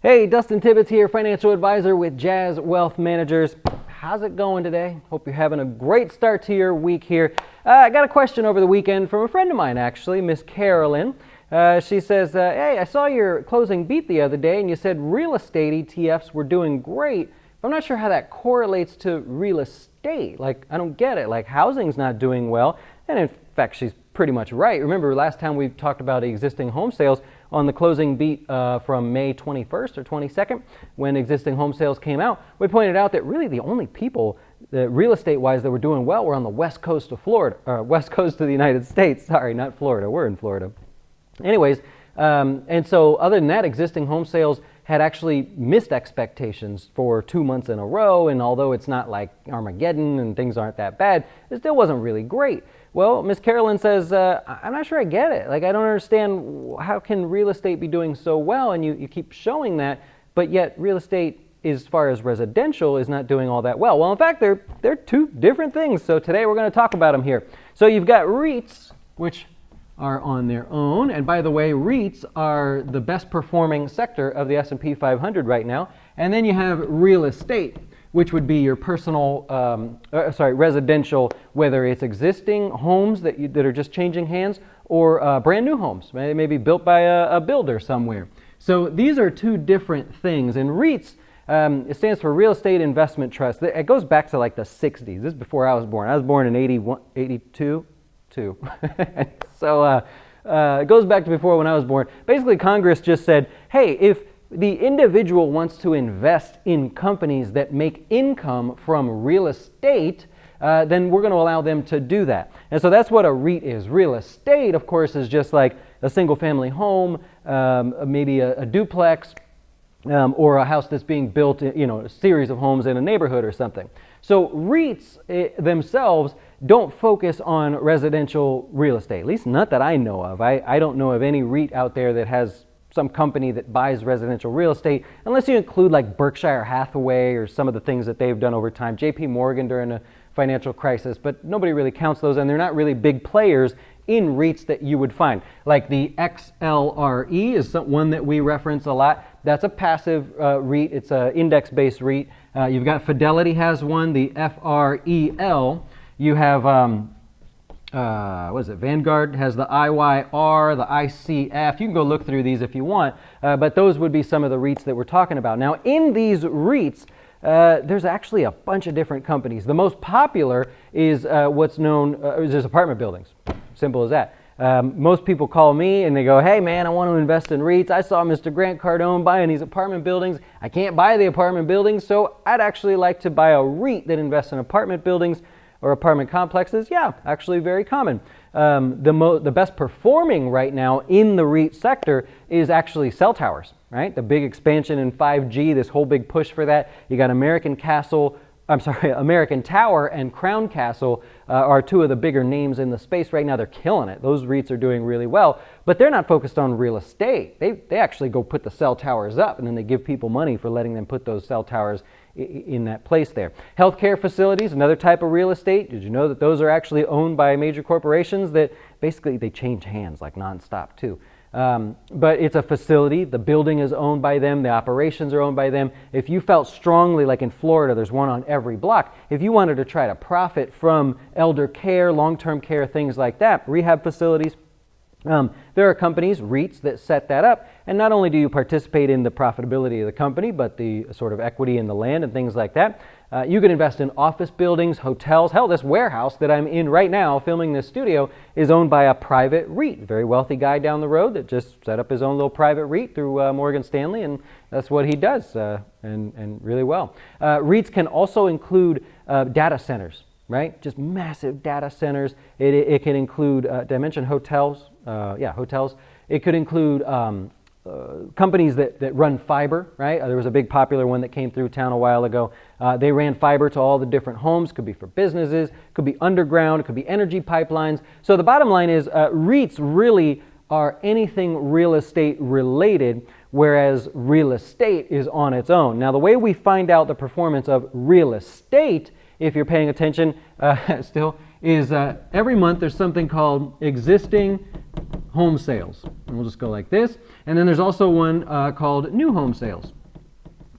Hey, Dustin Tibbetts here, financial advisor with Jazz Wealth Managers. How's it going today? Hope you're having a great start to your week here. I got a question over the weekend from a friend of mine, actually, Miss Carolyn. She says, hey, I saw your closing beat the other day and you said real estate ETFs were doing great. But I'm not sure how that correlates to real estate. Like, I don't get it. Like, housing's not doing well. And in fact, she's pretty much right. Remember, last time we talked about existing home sales on the closing beat from May 21st or 22nd, when existing home sales came out, we pointed out that really the only people, real estate-wise, that were doing well were on the west coast of Florida, or west coast of the United States. Sorry, not Florida. We're in Florida. Anyways, and so other than that, existing home sales had actually missed expectations for 2 months in a row, and although it's not like Armageddon and things aren't that bad, it still wasn't really great. Well, Miss Carolyn says, I'm not sure I get it. Like, I don't understand, how can real estate be doing so well? And you keep showing that, but yet real estate, as far as residential, is not doing all that well. Well, in fact, they're two different things. So today we're going to talk about them here. So you've got REITs, which are on their own. And by the way, REITs are the best performing sector of the S&P 500 right now. And then you have real estate, which would be your personal, residential, whether it's existing homes that are just changing hands or brand new homes, maybe built by a builder somewhere. So these are two different things. And REITs, it stands for Real Estate Investment Trust. It goes back to like the 60s. This is before I was born. I was born in 82. So it goes back to before when I was born. Basically, Congress just said, hey, if the individual wants to invest in companies that make income from real estate, then we're going to allow them to do that. And so that's what a REIT is. Real estate, of course, is just like a single family home, maybe a duplex, or a house that's being built, a series of homes in a neighborhood or something. So REITs themselves don't focus on residential real estate, at least not that I know of. I don't know of any REIT out there that has some company that buys residential real estate, unless you include like Berkshire Hathaway or some of the things that they've done over time, JP Morgan during the financial crisis, but nobody really counts those, and they're not really big players in REITs that you would find. Like the XLRE is one that we reference a lot. That's a passive REIT. It's an index-based REIT. You've got Fidelity has one, the FREL. You have, Vanguard has the IYR, the ICF. You can go look through these if you want, but those would be some of the REITs that we're talking about. Now, in these REITs, there's actually a bunch of different companies. The most popular is what's known as apartment buildings. Simple as that. Most people call me and they go, hey man, I want to invest in REITs. I saw Mr. Grant Cardone buying these apartment buildings. I can't buy the apartment buildings, so I'd actually like to buy a REIT that invests in apartment buildings or apartment complexes. Yeah, actually very common. The best performing right now in the REIT sector is actually cell towers, right? The big expansion in 5G, this whole big push for that. You got American Tower and Crown Castle are two of the bigger names in the space right now. They're killing it. Those REITs are doing really well, but they're not focused on real estate. They actually go put the cell towers up, and then they give people money for letting them put those cell towers in that place there. Healthcare facilities, another type of real estate. Did you know that those are actually owned by major corporations that basically they change hands like nonstop too? But it's a facility. The building is owned by them. The operations are owned by them. If you felt strongly, like in Florida, there's one on every block. If you wanted to try to profit from elder care, long-term care, things like that, rehab facilities, there are companies, REITs, that set that up. And not only do you participate in the profitability of the company, but the sort of equity in the land and things like that. You can invest in office buildings, hotels. Hell, this warehouse that I'm in right now filming this studio is owned by a private REIT. A very wealthy guy down the road that just set up his own little private REIT through Morgan Stanley, and that's what he does, and really well. REITs can also include data centers, right? Just massive data centers. It can include, did I mention hotels? Hotels. It could include companies that run fiber, right? There was a big popular one that came through town a while ago. They ran fiber to all the different homes. Could be for businesses, could be underground, it could be energy pipelines. So the bottom line is REITs really are anything real estate related, whereas real estate is on its own. Now, the way we find out the performance of real estate, if you're paying attention still, is every month there's something called existing home sales. And we'll just go like this. And then there's also one called new home sales.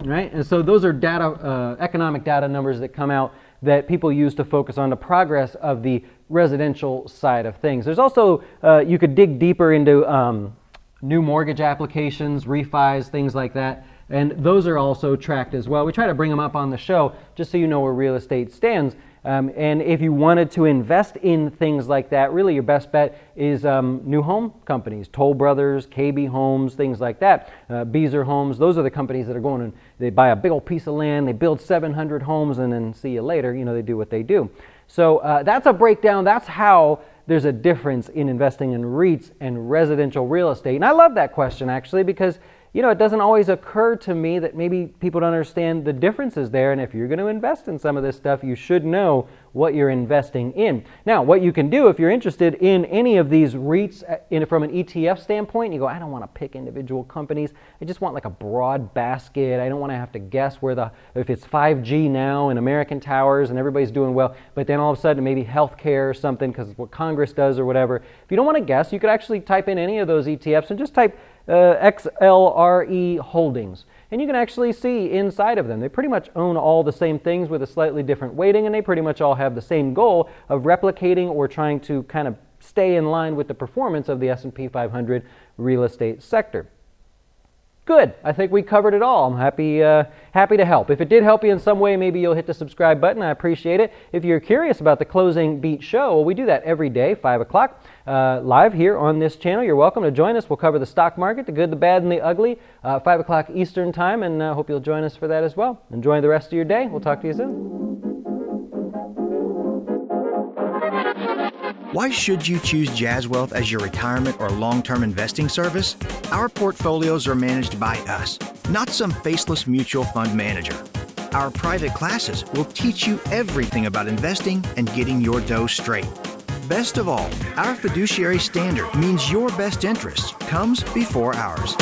Right? And so those are data, economic data numbers that come out that people use to focus on the progress of the residential side of things. There's also, you could dig deeper into new mortgage applications, refis, things like that. And those are also tracked as well. We try to bring them up on the show just so you know where real estate stands. And if you wanted to invest in things like that, really your best bet is new home companies, Toll Brothers, KB Homes, things like that. Beazer Homes, those are the companies that are going and they buy a big old piece of land, they build 700 homes, and then see you later, you know, they do what they do. So that's a breakdown. That's how there's a difference in investing in REITs and residential real estate. And I love that question, actually, because you know, it doesn't always occur to me that maybe people don't understand the differences there. And if you're going to invest in some of this stuff, you should know what you're investing in. Now, what you can do if you're interested in any of these REITs from an ETF standpoint, you go, I don't want to pick individual companies. I just want like a broad basket. I don't want to have to guess if it's 5G now and American Towers and everybody's doing well, but then all of a sudden maybe healthcare or something because it's what Congress does or whatever. If you don't want to guess, you could actually type in any of those ETFs and just type XLRE Holdings. And you can actually see inside of them. They pretty much own all the same things with a slightly different weighting, and they pretty much all have the same goal of replicating or trying to kind of stay in line with the performance of the S&P 500 real estate sector. Good. I think we covered it all. I'm happy to help. If it did help you in some way, maybe you'll hit the subscribe button. I appreciate it. If you're curious about the Closing Beat show, well, we do that every day, 5 o'clock, live here on this channel. You're welcome to join us. We'll cover the stock market, the good, the bad, and the ugly, 5 o'clock Eastern time, and I hope you'll join us for that as well. Enjoy the rest of your day. We'll talk to you soon. Why should you choose Jazz Wealth as your retirement or long-term investing service? Our portfolios are managed by us, not some faceless mutual fund manager. Our private classes will teach you everything about investing and getting your dough straight. Best of all, our fiduciary standard means your best interest comes before ours.